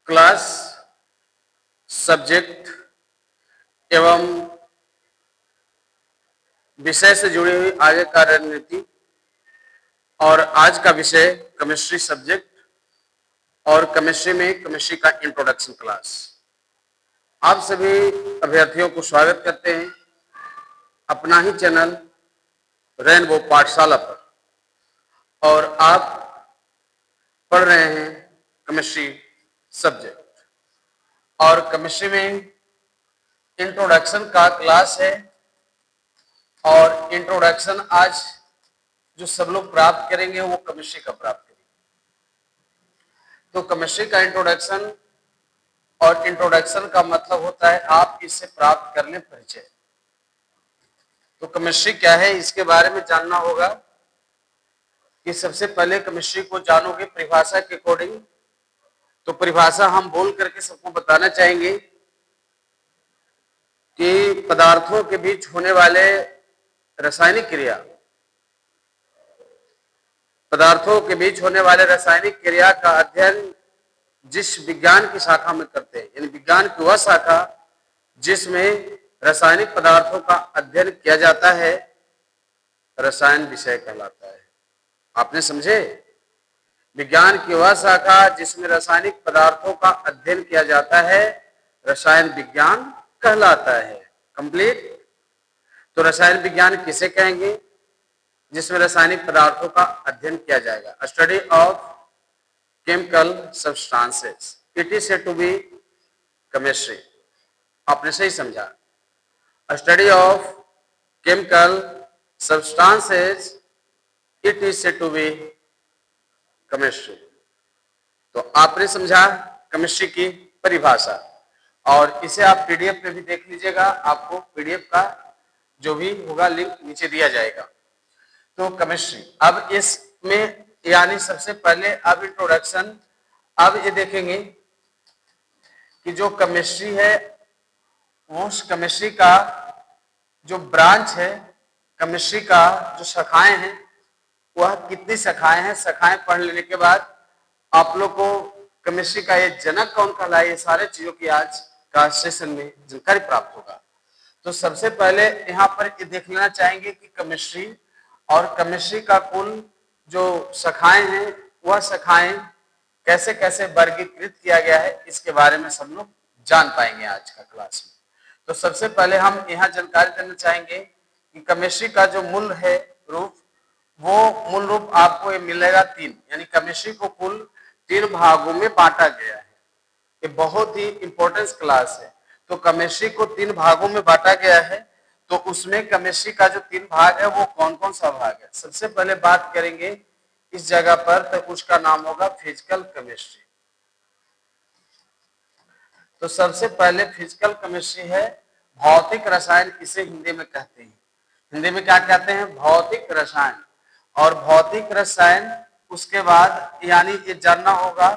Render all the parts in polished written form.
Class, subject एवं विषय से जुड़ी हुई आगे का रणनीति। और आज का विषय केमिस्ट्री सब्जेक्ट और केमिस्ट्री में केमिस्ट्री का इंट्रोडक्शन क्लास। आप सभी अभ्यर्थियों को स्वागत करते हैं अपना ही चैनल रेनबो पाठशाला पर। और आप पढ़ रहे हैं केमिस्ट्री सब्जेक्ट और केमिस्ट्री में इंट्रोडक्शन का क्लास है। और इंट्रोडक्शन आज जो सब लोग प्राप्त करेंगे वो केमिस्ट्री का प्राप्त करेंगे। तो केमिस्ट्री का इंट्रोडक्शन, और इंट्रोडक्शन का मतलब होता है आप इससे प्राप्त कर लें परिचय। तो केमिस्ट्री क्या है इसके बारे में जानना होगा कि सबसे पहले केमिस्ट्री को जानोगे परिभाषा के अकॉर्डिंग। तो परिभाषा हम बोल करके सबको बताना चाहेंगे कि पदार्थों के बीच होने वाले रासायनिक क्रिया, पदार्थों के बीच होने वाले रासायनिक क्रिया का अध्ययन जिस विज्ञान की शाखा में करते हैं, यानी विज्ञान की वह शाखा जिसमें रासायनिक पदार्थों का अध्ययन किया जाता है, रसायन विषय कहलाता है। आपने समझे? विज्ञान की वह शाखा जिसमें रासायनिक पदार्थों का अध्ययन किया जाता है, रसायन विज्ञान कहलाता है। कंप्लीट। तो रसायन विज्ञान किसे कहेंगे? जिसमें रासायनिक पदार्थों का अध्ययन किया जाएगा। Study of chemical substances, it is said to be chemistry. आपने सही समझा। Study of chemical substances, it is said to be chemistry. तो आपने समझा केमिस्ट्री की परिभाषा। और इसे आप पीडीएफ में भी देख लीजिएगा, आपको पीडीएफ का जो भी होगा लिंक नीचे दिया जाएगा। तो केमिस्ट्री, अब इसमें यानी सबसे पहले अब इंट्रोडक्शन, अब ये देखेंगे कि जो केमिस्ट्री है वो उस केमिस्ट्री का जो ब्रांच है, केमिस्ट्री का जो शाखाएं हैं वह कितनी शाखाएं हैं। शाखाएं पढ़ लेने के बाद आप लोग को केमिस्ट्री का ये जनक कौन कहलाए, ये सारे चीजों की आज का सेशन में जानकारी प्राप्त होगा। तो सबसे पहले यहाँ पर ये देख लेना चाहेंगे कि केमिस्ट्री और केमिस्ट्री का कुल जो शाखाएं हैं वह शाखाएं कैसे कैसे वर्गीकृत किया गया है, इसके बारे में सब लोग जान पाएंगे आज का क्लास में। तो सबसे पहले हम यहाँ जानकारी देना चाहेंगे कि केमिस्ट्री का जो मूल है रूप, वो मूल रूप आपको ये मिलेगा 3, यानी केमिस्ट्री को कुल 3 भागों में बांटा गया है। ये बहुत ही इंपॉर्टेंट क्लास है। तो केमिस्ट्री को 3 भागों में बांटा गया है। तो उसमें केमिस्ट्री का जो 3 भाग है वो कौन कौन सा भाग है, सबसे पहले बात करेंगे इस जगह पर, तो उसका नाम होगा फिजिकल केमिस्ट्री। तो सबसे पहले फिजिकल केमिस्ट्री है भौतिक रसायन, इसे हिंदी में कहते हैं। हिंदी में क्या कहते हैं? भौतिक रसायन। और भौतिक रसायन उसके बाद यानी ये जानना होगा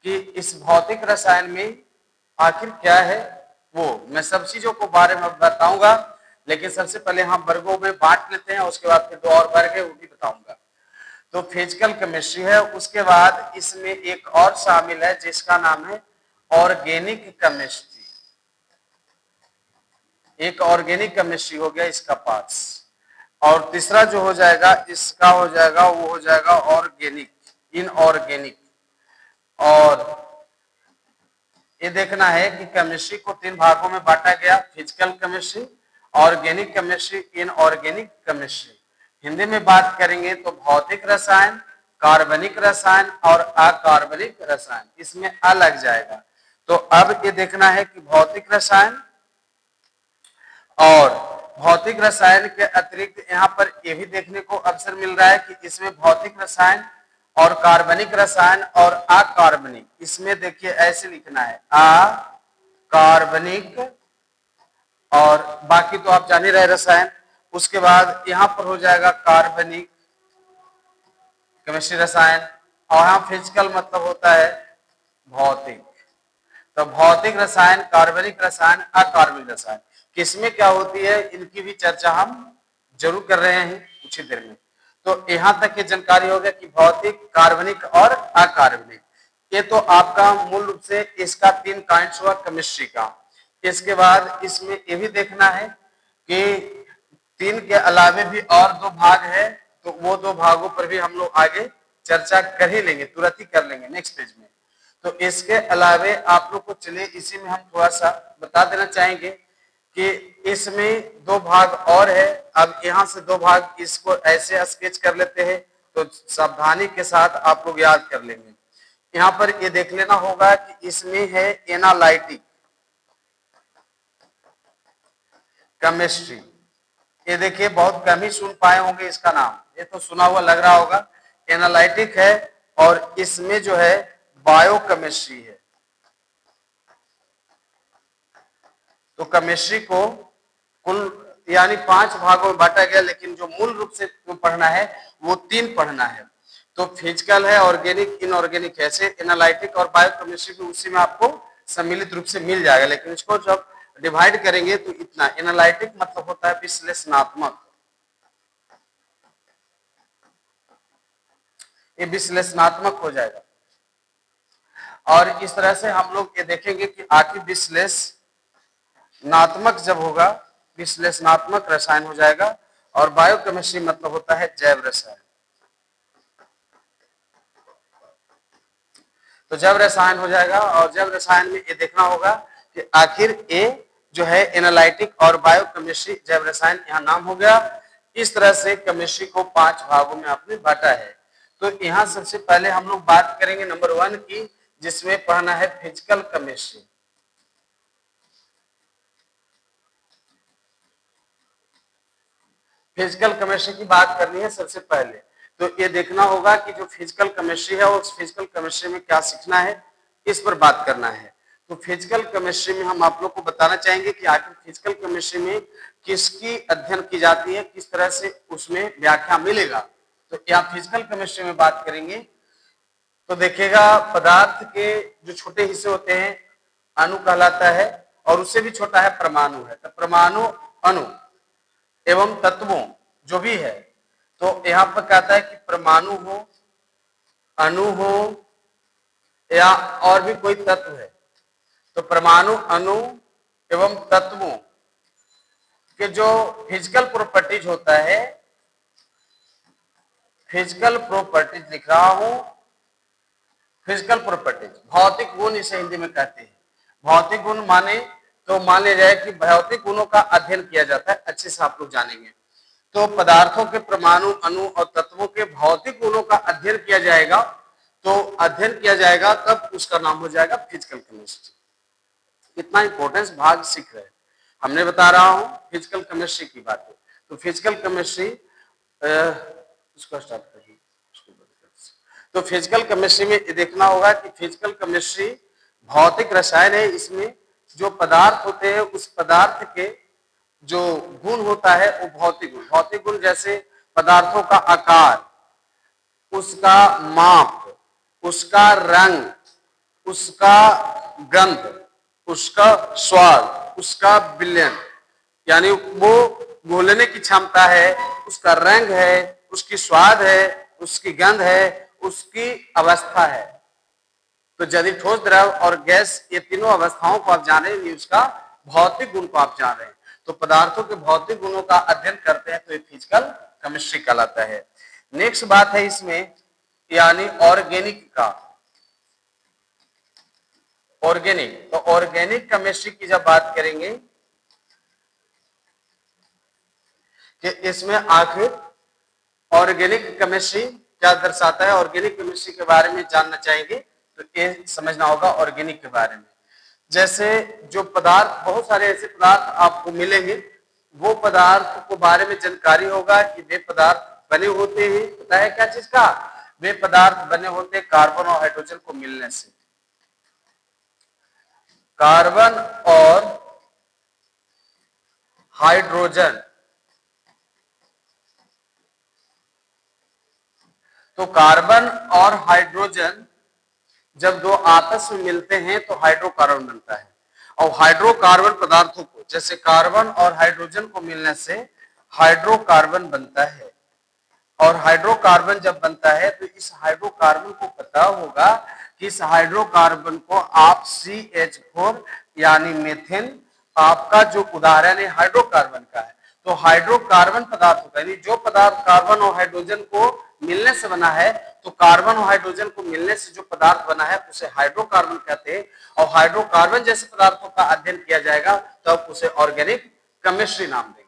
कि इस भौतिक रसायन में आखिर क्या है, वो मैं सब चीजों को बारे में बताऊंगा। लेकिन सबसे पहले हम वर्गों में बांट लेते हैं, उसके बाद फिर 2 और वर्ग है वो भी बताऊंगा। तो फिजिकल केमिस्ट्री है। उसके बाद इसमें एक और शामिल है जिसका नाम है ऑर्गेनिक केमिस्ट्री। एक ऑर्गेनिक केमिस्ट्री हो गया इसका पार्ट्स। और तीसरा जो हो जाएगा इसका हो जाएगा, वो हो जाएगा ऑर्गेनिक, इनऑर्गेनिक। और ये देखना है कि केमिस्ट्री को 3 भागों में बांटा गया, physical chemistry, organic chemistry, inorganic chemistry. Hindi में बात करेंगे तो भौतिक रसायन, कार्बनिक रसायन और अकार्बनिक रसायन, इसमें अ लग जाएगा। तो अब ये देखना है कि भौतिक रसायन, और भौतिक रसायन के अतिरिक्त यहाँ पर यह भी देखने को अवसर मिल रहा है कि इसमें भौतिक रसायन और कार्बनिक रसायन और अकार्बनिक, इसमें देखिए ऐसे लिखना है अकार्बनिक, और बाकी तो आप जान ही रहे रसायन। उसके बाद यहाँ पर हो जाएगा कार्बनिक केमिस्ट्री रसायन, और यहाँ फिजिकल मतलब होता है भौतिक। तो भौतिक रसायन, कार्बनिक रसायन, अकार्बनिक रसायन, किसमें क्या होती है इनकी भी चर्चा हम जरूर कर रहे हैं कुछ ही देर में। तो यहां तक की जानकारी हो गया कि भौतिक, कार्बनिक और अकार्बनिक, ये तो आपका मूल रूप से इसका 3 काइंड्स हुआ केमिस्ट्री का। इसके बाद इसमें ये भी देखना है कि 3 के अलावे भी और 2 भाग है, तो वो 2 भागों पर भी हम लोग आगे चर्चा कर ही लेंगे, तुरंत ही कर लेंगे नेक्स्ट पेज में। तो इसके अलावे आप लोग को चलिए इसी में हम थोड़ा सा बता देना चाहेंगे कि इसमें 2 भाग और है। अब यहाँ से 2 भाग इसको ऐसे स्केच कर लेते हैं, तो सावधानी के साथ आप लोग याद कर लेंगे। यहाँ पर ये देख लेना होगा कि इसमें है एनालाइटिक केमिस्ट्री। ये देखिए बहुत कम ही सुन पाए होंगे इसका नाम, ये तो सुना हुआ लग रहा होगा। एनालाइटिक है और इसमें जो है बायोकेमिस्ट्री है। तो केमिस्ट्री को कुल यानी 5 भागों में बांटा गया, लेकिन जो मूल रूप से पढ़ना है वो 3 पढ़ना है। तो फिजिकल है, ऑर्गेनिक, इनऑर्गेनिक, ऐसे एनालिटिक और बायोकेमिस्ट्री भी उसी में आपको सम्मिलित रूप से मिल जाएगा। लेकिन इसको जब डिवाइड करेंगे तो इतना, एनालिटिक मतलब होता है विश्लेषणात्मक, ये विश्लेषणात्मक हो जाएगा। और इस तरह से हम लोग ये देखेंगे कि आखिर विश्लेषणात्मक जब होगा, विश्लेषणात्मक रसायन हो जाएगा। और बायोकेमिस्ट्री मतलब होता है जैव रसायन। तो जैव रसायन हो जाएगा। और जैव रसायन में ये देखना होगा कि आखिर ए जो है एनालिटिक और बायोकेमिस्ट्री जैव रसायन यहाँ नाम हो गया। इस तरह से केमिस्ट्री को 5 भागों में आपने बांटा है। तो यहाँ सबसे पहले हम लोग बात करेंगे नंबर 1 की, जिसमें पढ़ना है फिजिकल केमिस्ट्री। फिजिकल केमिस्ट्री की बात करनी है सबसे पहले। तो ये देखना होगा कि जो फिजिकल केमिस्ट्री है उस फिजिकल केमिस्ट्री में क्या सीखना है, इस पर बात करना है। तो फिजिकल केमिस्ट्री में हम आप लोग को बताना चाहेंगे कि आखिर फिजिकल केमिस्ट्री में किसकी अध्ययन की जाती है, किस तरह से उसमें व्याख्या मिलेगा। तो यहाँ फिजिकल केमिस्ट्री में बात करेंगे तो देखिएगा पदार्थ के जो छोटे हिस्से होते हैं अणु कहलाता है, और उससे भी छोटा है परमाणु है। तो परमाणु, अणु एवं तत्वों जो भी है, तो यहाँ पर कहता है कि परमाणु हो, अणु हो या और भी कोई तत्व है, तो परमाणु, अणु एवं तत्वों के जो फिजिकल प्रॉपर्टीज होता है, फिजिकल प्रॉपर्टीज लिख रहा हूं, फिजिकल प्रॉपर्टीज, भौतिक गुण इसे हिंदी में कहते हैं। भौतिक गुण माने तो मान लिया जाए कि भौतिक गुणों का अध्ययन किया जाता है, अच्छे से आप लोग जानेंगे। तो पदार्थों के परमाणु, अणु और तत्वों के भौतिक गुणों का अध्ययन किया जाएगा, तो अध्ययन किया जाएगा तब उसका नाम हो जाएगा फिजिकल केमिस्ट्री। कितना इंपॉर्टेंस भाग सीख रहे हैं, हमने बता रहा हूं फिजिकल केमिस्ट्री की बातें। तो फिजिकल केमिस्ट्री उसको स्टार्ट करिए। तो फिजिकल केमिस्ट्री में देखना होगा कि फिजिकल केमिस्ट्री भौतिक रसायन है। इसमें जो पदार्थ होते हैं उस पदार्थ के जो गुण होता है वो भौतिक गुण, भौतिक गुण जैसे पदार्थों का आकार, उसका माप, उसका रंग, उसका गंध, उसका स्वाद, उसका विलयन, यानी वो घोलने की क्षमता है, उसका रंग है, उसकी स्वाद है, उसकी गंध है, उसकी अवस्था है। तो यदि ठोस, द्रव और गैस, ये तीनों अवस्थाओं को आप जान रहे हैं, उसका भौतिक गुण को आप जान रहे हैं। तो पदार्थों के भौतिक गुणों का अध्ययन करते हैं तो ये फिजिकल केमिस्ट्री कहलाता है। नेक्स्ट बात है इसमें यानी ऑर्गेनिक का, ऑर्गेनिक। तो ऑर्गेनिक केमिस्ट्री की जब बात करेंगे कि इसमें आखिर ऑर्गेनिक केमिस्ट्री क्या दर्शाता है, ऑर्गेनिक केमिस्ट्री के बारे में जानना चाहेंगे तो ये समझना होगा ऑर्गेनिक के बारे में। जैसे जो पदार्थ, बहुत सारे ऐसे पदार्थ आपको मिलेंगे, वो पदार्थ को बारे में जानकारी होगा कि वे पदार्थ बने होते हैं, पता है क्या चीज का, वे पदार्थ बने होते कार्बन और हाइड्रोजन को मिलने से। कार्बन और हाइड्रोजन, तो कार्बन और हाइड्रोजन जब दो आपस में मिलते हैं तो हाइड्रोकार्बन बनता है। और हाइड्रोकार्बन पदार्थों को, जैसे कार्बन और हाइड्रोजन को मिलने से हाइड्रोकार्बन बनता है। और हाइड्रोकार्बन जब बनता है तो इस हाइड्रोकार्बन को पता होगा कि इस हाइड्रोकार्बन को आप CH4 यानी मीथेन, आपका जो उदाहरण है हाइड्रोकार्बन का है, तो हाइड्रोकार्बन पदार्थ होता है, जो पदार्थ कार्बन और हाइड्रोजन को मिलने से बना है, तो कार्बन और हाइड्रोजन को मिलने से जो पदार्थ बना है उसे हाइड्रोकार्बन कहते हैं। और हाइड्रोकार्बन जैसे पदार्थों का अध्ययन किया जाएगा तब उसे ऑर्गेनिक केमिस्ट्री नाम देंगे,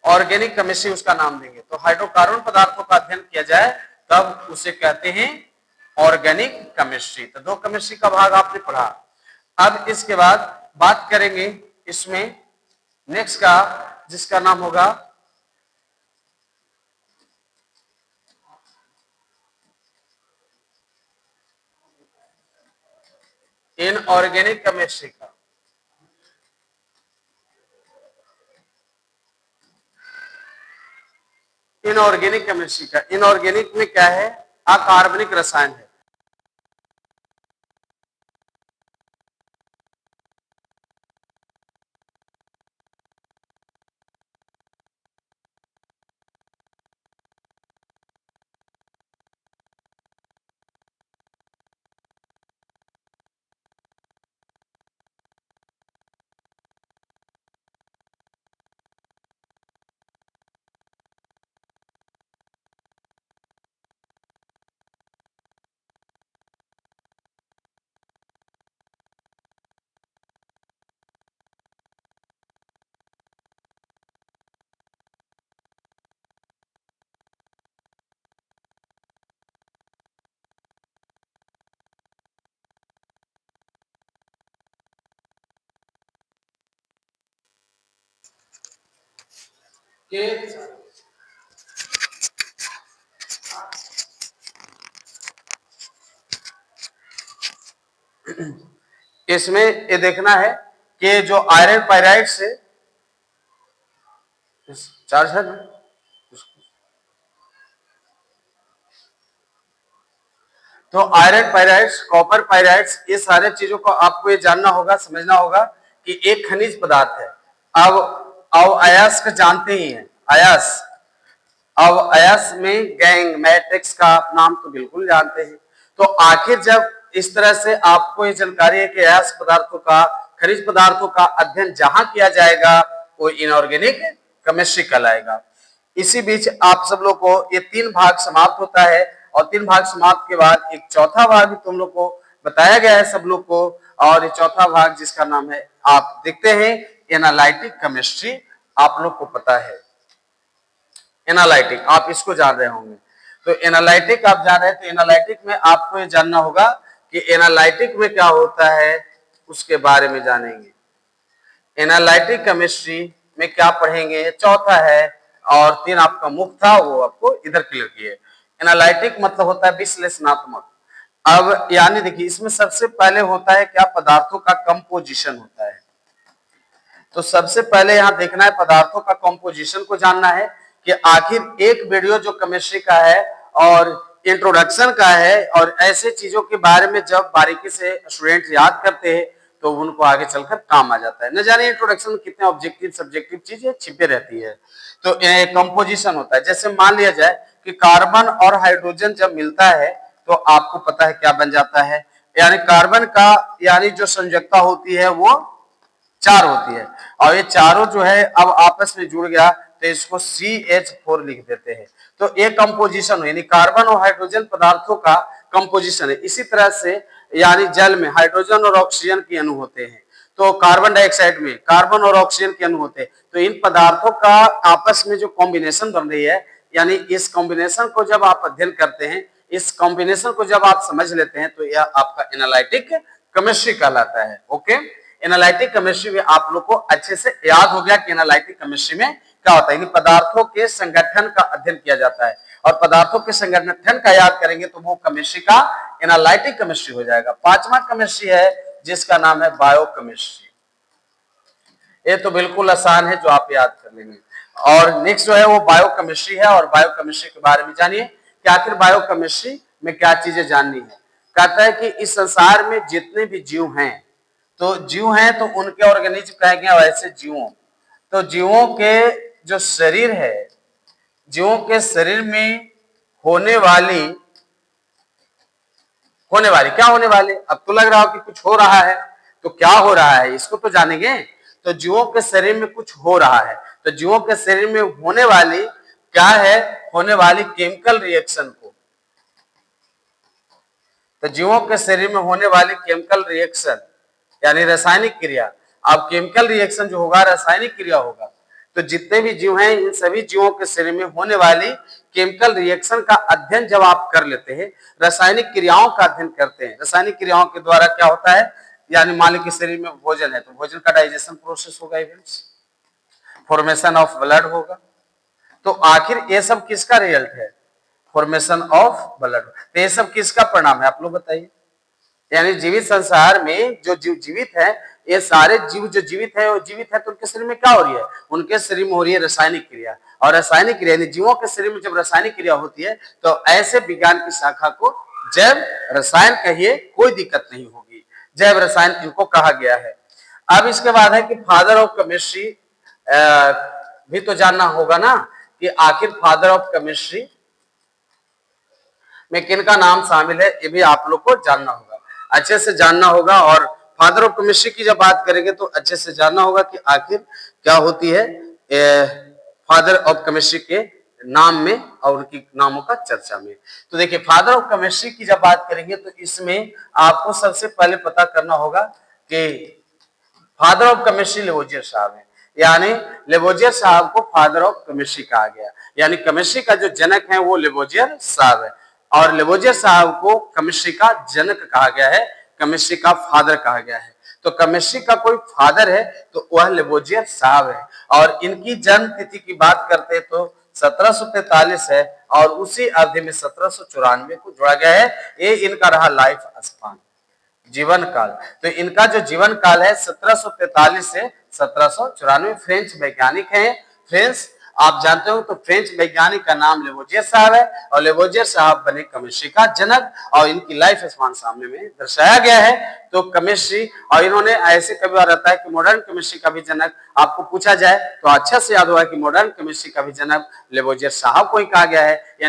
ऑर्गेनिक केमिस्ट्री उसका नाम देंगे। तो हाइड्रोकार्बन पदार्थों का अध्ययन किया जाए तब उसे कहते हैं ऑर्गेनिक केमिस्ट्री। तो दो केमिस्ट्री का भाग आपने पढ़ा। अब इसके बाद बात करेंगे इसमें नेक्स्ट का, जिसका नाम होगा इनऑर्गेनिक केमिस्ट्री का। इनऑर्गेनिक केमिस्ट्री का, इनऑर्गेनिक में क्या है, अकार्बनिक रसायन है। इसमें ये देखना है कि जो आयरन पाइराइड से चार्ज है ना, तो आयरन पाइराइड्स, कॉपर पाइराइड्स, ये सारे चीजों को आपको ये जानना होगा, समझना होगा कि एक खनिज पदार्थ है। अब अयस्क जानते ही हैं, अयस्क, अब अयस्क में गैंग मैट्रिक्स का नाम तो बिल्कुल जानते हैं। तो आखिर जब इस तरह से आपको ये जानकारी है कि अयस्क पदार्थों का, खनिज पदार्थों का अध्ययन जहां किया जाएगा वो इनऑर्गेनिक केमिस्ट्री कहलाएगा। इसी बीच आप सब लोग को ये 3 भाग समाप्त होता है और 3 भाग समाप्त के बाद एक चौथा भाग भी तुम लोग को बताया गया है सब लोग को, और ये चौथा भाग जिसका नाम है, आप देखते हैं एनालिटिक केमिस्ट्री, आप लोग को पता है एनालिटिक, आप इसको जान रहे होंगे। तो एनालिटिक आप जान रहे हैं, तो एनालिटिक में आपको ये जानना होगा कि एनालिटिक में क्या होता है, उसके बारे में जानेंगे। एनालिटिक केमिस्ट्री में क्या पढ़ेंगे, चौथा है, और 3 आपका मुख्य था वो आपको इधर क्लियर किए। एनालिटिक मतलब होता है विश्लेषणात्मक। अब यानी देखिए इसमें सबसे पहले होता है क्या, पदार्थों का कंपोजिशन होता है। तो सबसे पहले यहां देखना है पदार्थों का कंपोजिशन को जानना है कि आखिर एक वीडियो जो केमिस्ट्री का है और इंट्रोडक्शन का है, और ऐसे चीजों के बारे में जब बारीकी से स्टूडेंट याद करते हैं तो उनको आगे चलकर काम आ जाता है। न जाने इंट्रोडक्शन में कितने ऑब्जेक्टिव सब्जेक्टिव चीजें छिपे रहती है। तो कंपोजिशन होता है, जैसे मान लिया जाए कि कार्बन और हाइड्रोजन जब मिलता है तो आपको पता है क्या बन जाता है, यानी कार्बन का यानी जो संयोजकता होती है वो 4 होती है, और ये चारों जो है अब आपस में जुड़ गया तो इसको CH4 लिख देते हैं। तो ये कंपोजिशन यानी कार्बन और हाइड्रोजन पदार्थों का कंपोजिशन है। इसी तरह से यानी जल में हाइड्रोजन और ऑक्सीजन के अणु होते हैं, तो कार्बन डाइऑक्साइड में कार्बन और ऑक्सीजन के अणु होते हैं। तो इन पदार्थों का आपस में जो कॉम्बिनेशन बन रही है, यानी इस कॉम्बिनेशन को जब आप अध्ययन करते हैं, इस कॉम्बिनेशन को जब आप समझ लेते हैं तो यह आपका एनालिटिक केमिस्ट्री कहलाता है। ओके, एनालिटिक केमिस्ट्री में आप लोग को अच्छे से याद हो गया कि एनालिटिक केमिस्ट्री में क्या होता है, पदार्थों के संगठन का अध्ययन किया जाता है, और पदार्थों के संगठन का याद करेंगे तो वो केमिस्ट्री का एनालिटिक केमिस्ट्री हो जाएगा। 5वां केमिस्ट्री है जिसका नाम है बायोकेमिस्ट्री। ये तो बिल्कुल आसान है जो आप याद कर लेंगे। और नेक्स्ट जो है वो बायोकेमिस्ट्री है, और बायोकेमिस्ट्री के बारे में जानिए कि आखिर बायोकेमिस्ट्री में क्या चीजें जाननी है। कहता है कि इस संसार में जितने भी जीव हैं, तो जीव हैं तो उनके ऑर्गेनिज्म कहेंगे, वैसे जीवों, तो जीवों के जो शरीर है, जीवों के शरीर में होने वाली होने वाली, क्या होने वाली? अब तो लग रहा हो कि कुछ हो रहा है, तो क्या हो रहा है इसको तो जानेंगे। तो जीवों के शरीर में कुछ हो रहा है, तो जीवों के शरीर में होने वाली क्या है? होने वाली केमिकल रिएक्शन को, तो जीवों के शरीर में होने वाली केमिकल रिएक्शन यानी रासायनिक क्रिया। अब केमिकल रिएक्शन जो होगा रासायनिक क्रिया होगा, तो जितने भी जीव हैं इन सभी जीवों के शरीर में होने वाली केमिकल रिएक्शन का अध्ययन जब आप कर लेते हैं, रासायनिक क्रियाओं का अध्ययन करते हैं, रासायनिक क्रियाओं के द्वारा क्या होता है, यानी मान लीजिए शरीर में भोजन है तो भोजन का डाइजेशन प्रोसेस होगा, इवेंट्स फॉर्मेशन ऑफ ब्लड होगा। तो आखिर ये सब किसका रिजल्ट है? Formation of blood. तो ये सब किसका परिणाम है आप लोग बताइए? यानी जीवित संसार में जो जीव जीवित है, ये सारे जीव जो जीवित है वो जीवित है तो उनके शरीर में क्या हो रही है? उनके शरीर में हो रही है रासायनिक क्रिया। और रासायनिक क्रिया यानी जीवों के शरीर में जब रासायनिक क्रिया होती है तो ऐसे विज्ञान की शाखा को जैव रसायन कहिए, कोई दिक्कत नहीं होगी, जैव रसायन इनको कहा गया है। अब इसके बाद है कि फादर ऑफ केमिस्ट्री भी तो जानना होगा ना कि आखिर फादर ऑफ केमिस्ट्री में किनका नाम शामिल है, ये भी आप लोग को जानना होगा, अच्छे से जानना होगा। और फादर ऑफ केमिस्ट्री की जब बात करेंगे तो अच्छे से जानना होगा कि आखिर क्या होती है फादर ऑफ केमिस्ट्री के नाम में और उनकी नामों का चर्चा में। तो देखिए फादर ऑफ केमिस्ट्री की जब बात करेंगे तो इसमें आपको सबसे पहले पता करना होगा कि फादर ऑफ केमिस्ट्री लेवोजियर साहब है, यानी लेवोजियर साहब को फादर ऑफ केमिस्ट्री कहा गया, यानी केमिस्ट्री का जो जनक है वो लेवोजियर साहब है। और लेवोजियर साहब को केमिस्ट्री का जनक कहा गया है, केमिस्ट्री का फादर कहा गया है। तो केमिस्ट्री का कोई फादर है तो वह लेवोजियर साहब है। और इनकी जन्म तिथि की बात करते हैं तो 1743 है और उसी अवधि में 1794 को जोड़ा गया है। ये इनका रहा लाइफ स्पान, जीवन काल। तो इनका जो जीवन काल है 1743 से 1794। फ्रेंच वैज्ञानिक हैं, फ्रेंच आप जानते हो। तो फ्रेंच वैज्ञानिक का नाम लेवोजियर साहब है और लेवोजियर साहब बने केमिस्ट्री का जनक और इनकी लाइफ स्पान सामने में दर्शाया गया है। तो केमिस्ट्री और इन्होंने ऐसे कभी बार रहता है कि मॉडर्न केमिस्ट्री का भी जनक आपको पूछा जाए तो अच्छा से याद होगा कि मॉडर्न केमिस्ट्री का भी जनक लेवोजियर साहब को ही कहा गया है।